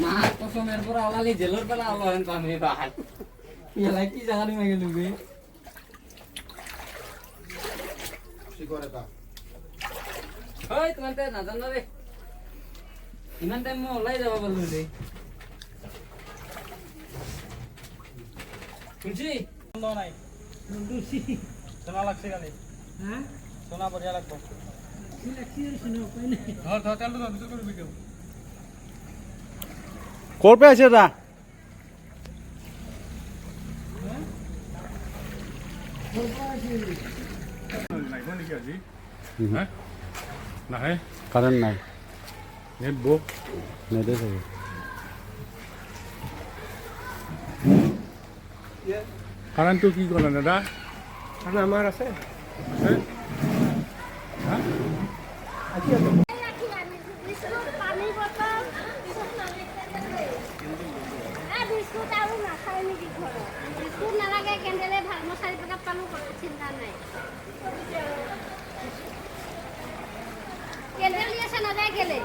মার কসমের পর আলালি জেলর পেলা আলাহেন পানি বাহার ইয়ালাই কি জায়গা নিয়ে গেল বে কি করে তা ওই তোমার তে না জানো রে ইমান টাইম মো লাই যাবা বললু রে শুনছি বন্ধ নাই শুনছি সোনা লাগছে গালি হ্যাঁ সোনা বড়িয়া লাগবে কি লাগছে শুনো কই না ধর ধর চালু ধর দুটো করে ভিডিও কোর পে আছে দা নাই কোন কি আজি হ্যাঁ না হে কারেন্ট নাই নেট বো নেটে থাকে কারণ তো কি করলেন দাদা মানে আমার আছে পানি বটল বিস্কুট আৰু নাখায় নেকি ঘৰত বিস্কুট নালাগে কেণ্ডেলে ভাল মই 4 টকা পালোঁ চিন্তা নাই কেণ্ডেল দি আছে নাযায় কেলে